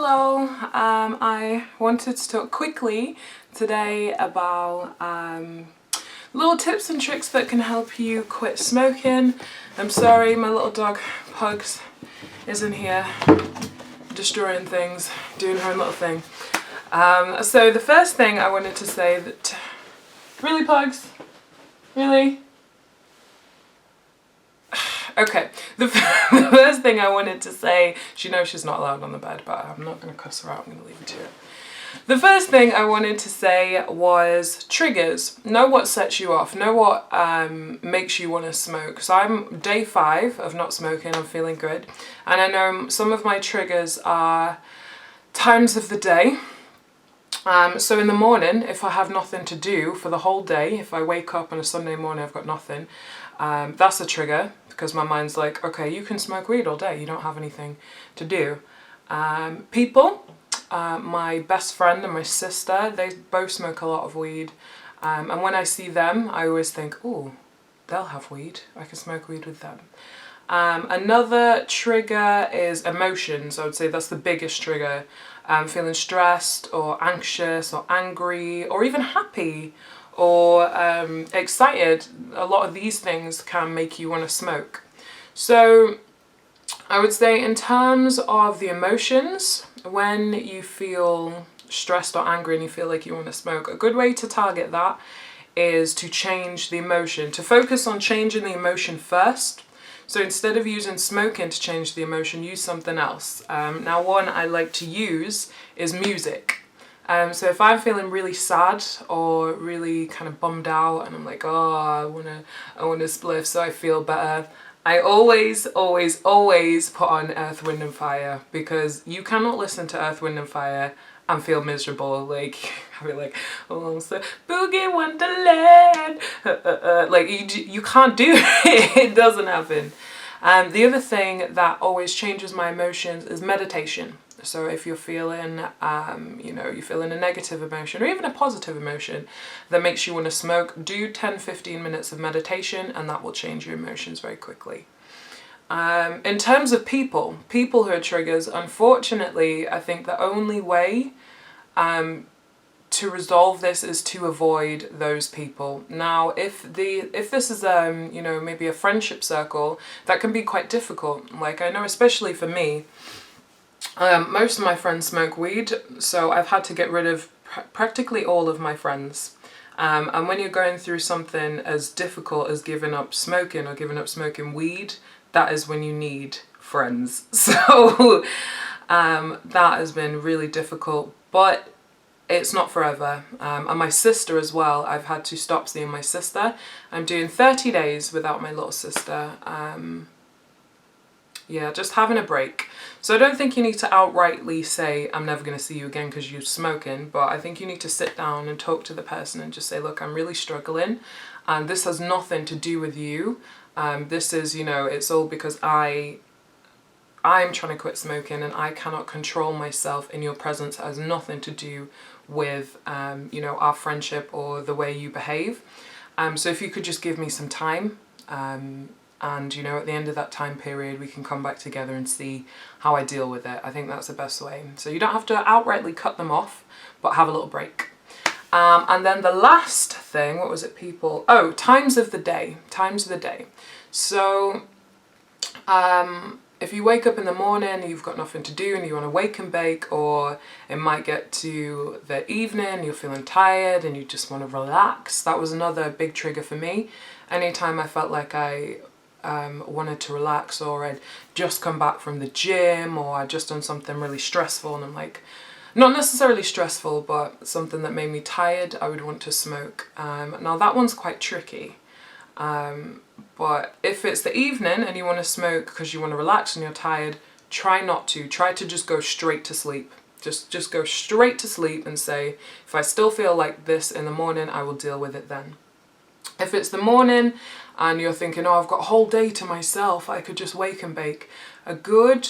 Hello, I wanted to talk quickly today about little tips and tricks that can help you quit smoking. I'm sorry, my little dog Pugs is in here destroying things, doing her own little thing. So the first thing I wanted to say that... Really, Pugs? Really? Okay, the first thing I wanted to say, she knows she's not allowed on the bed, but I'm not going to cuss her out, I'm going to leave her to it. The first thing I wanted to say was triggers. Know what sets you off, know what makes you want to smoke. So I'm day 5 of not smoking, I'm feeling good. And I know some of my triggers are times of the day. So in the morning, if I have nothing to do for the whole day, if I wake up on a Sunday morning, I've got nothing, that's a trigger because my mind's like, okay, you can smoke weed all day, you don't have anything to do. People, my best friend and my sister, they both smoke a lot of weed. And when I see them, I always think, oh, they'll have weed, I can smoke weed with them. Another trigger is emotions. I would say that's the biggest trigger. Feeling stressed or anxious or angry or even happy or excited. A lot of these things can make you want to smoke. So I would say in terms of the emotions, when you feel stressed or angry and you feel like you want to smoke, a good way to target that is to change the emotion, to focus on changing the emotion first. So instead of using smoking to change the emotion, use something else. Now one I like to use is music. So if I'm feeling really sad or really kind of bummed out and I'm like, oh, I wanna spliff so I feel better, I always put on Earth, Wind and Fire, because you cannot listen to Earth, Wind and Fire and feel miserable. Like, I'll be like, oh, so Boogie Wonderland. Like, you can't do it. It doesn't happen. The other thing that always changes my emotions is meditation. So if you're feeling, you're feeling a negative emotion or even a positive emotion that makes you want to smoke, do 10-15 minutes of meditation and that will change your emotions very quickly. In terms of people who are triggers, unfortunately, I think the only way to resolve this is to avoid those people. Now, if this is maybe a friendship circle, that can be quite difficult. Like, I know especially for me, most of my friends smoke weed, so I've had to get rid of practically all of my friends. And when you're going through something as difficult as giving up smoking or giving up smoking weed, that is when you need friends. So that has been really difficult, but it's not forever. And my sister as well, I've had to stop seeing my sister. I'm doing 30 days without my little sister. Yeah, just having a break. So I don't think you need to outrightly say, I'm never going to see you again because you're smoking, but I think you need to sit down and talk to the person and just say, look, I'm really struggling and this has nothing to do with you. This is, it's all because I'm trying to quit smoking and I cannot control myself in your presence. It has nothing to do with, our friendship or the way you behave. So if you could just give me some time, and at the end of that time period we can come back together and see how I deal with it. I think that's the best way. So you don't have to outrightly cut them off, but have a little break. And then the last thing, what was it, people? Oh, times of the day. So if you wake up in the morning, you've got nothing to do and you want to wake and bake, or it might get to the evening, you're feeling tired and you just want to relax. That was another big trigger for me. Anytime I felt like I wanted to relax, or I'd just come back from the gym, or I'd just done something really stressful and I'm like, not necessarily stressful, but something that made me tired, I would want to smoke. Now that one's quite tricky. But if it's the evening and you want to smoke because you want to relax and you're tired, try not to. Try to just go straight to sleep. Just go straight to sleep and say, if I still feel like this in the morning, I will deal with it then. If it's the morning and you're thinking, oh, I've got a whole day to myself, I could just wake and bake. A good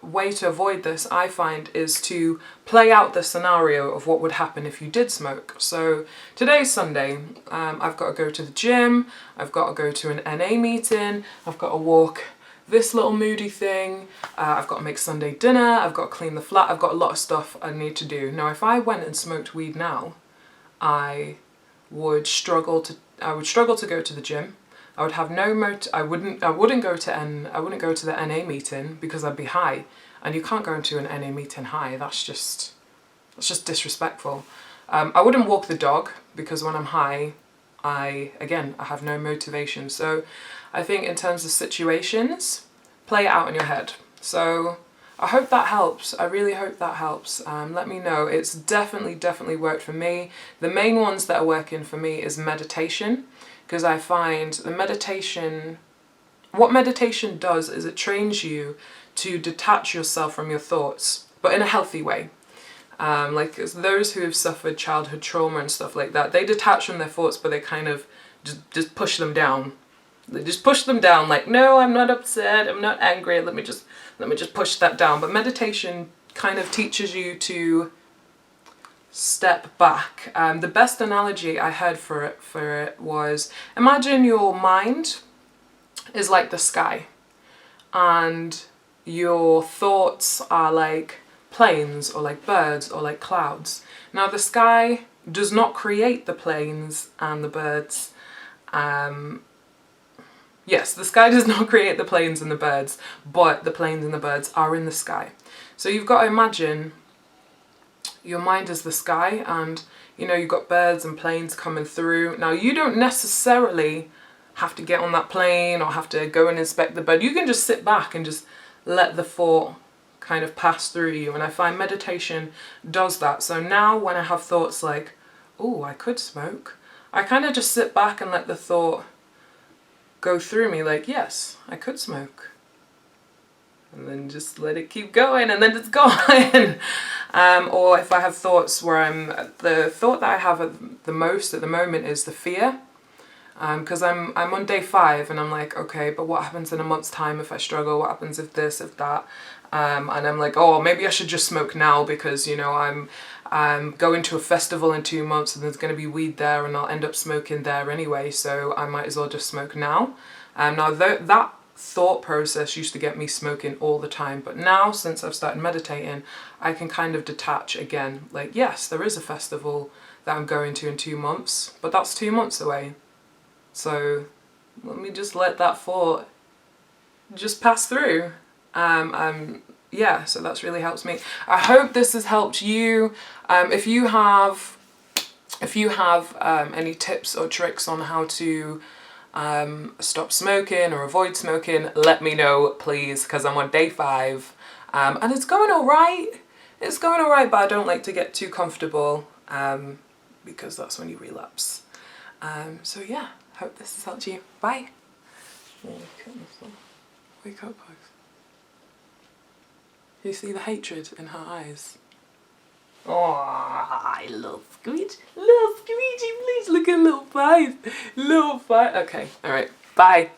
way to avoid this, I find, is to play out the scenario of what would happen if you did smoke. So today's Sunday, I've got to go to the gym, I've got to go to an NA meeting, I've got to walk this little moody thing, I've got to make Sunday dinner, I've got to clean the flat, I've got a lot of stuff I need to do. Now if I went and smoked weed now, I would struggle to go to the gym. I would have no I wouldn't go to the NA meeting because I'd be high, and you can't go into an NA meeting high. That's just disrespectful. I wouldn't walk the dog because when I'm high, I have no motivation. So I think in terms of situations, play it out in your head. So I hope that helps. I really hope that helps. Let me know. It's definitely worked for me. The main ones that are working for me is meditation, because I find what meditation does is it trains you to detach yourself from your thoughts, but in a healthy way. Like those who have suffered childhood trauma and stuff like that, they detach from their thoughts, but they kind of just push them down. They just push them down, like, no, I'm not upset, I'm not angry, let me just push that down. But meditation kind of teaches you to step back. The best analogy I heard for it was, imagine your mind is like the sky, and your thoughts are like planes or like birds or like clouds. Now the sky does not create the planes and the birds. Yes, the sky does not create the planes and the birds, but the planes and the birds are in the sky. So you've got to imagine your mind is the sky, and you've got birds and planes coming through. Now you don't necessarily have to get on that plane or have to go and inspect the bird. You can just sit back and just let the thought kind of pass through you. And I find meditation does that. So now when I have thoughts like, oh, I could smoke, I kind of just sit back and let the thought go through me, like, yes, I could smoke. And then just let it keep going, and then it's gone. Or if I have thoughts where the thought that I have the most at the moment is the fear. Because I'm on day 5 and I'm like, okay, but what happens in a month's time if I struggle? What happens if this, if that? And I'm like, oh, maybe I should just smoke now because, I'm going to a festival in 2 months and there's going to be weed there and I'll end up smoking there anyway, so I might as well just smoke now. Now that thought process used to get me smoking all the time, but now since I've started meditating, I can kind of detach again. Like, yes, there is a festival that I'm going to in 2 months, but that's 2 months away. So let me just let that thought just pass through. Yeah, so that's really helps me. I hope this has helped you. If you have any tips or tricks on how to stop smoking or avoid smoking, let me know, please, because I'm on day 5. And it's going all right. It's going all right, but I don't like to get too comfortable because that's when you relapse. So yeah, hope this has helped you. Bye. Wake up, Bugs. You see the hatred in her eyes? Oh, I love Squeech. Little Squeechy, please look at little 5. Little 5. Okay, alright. Bye.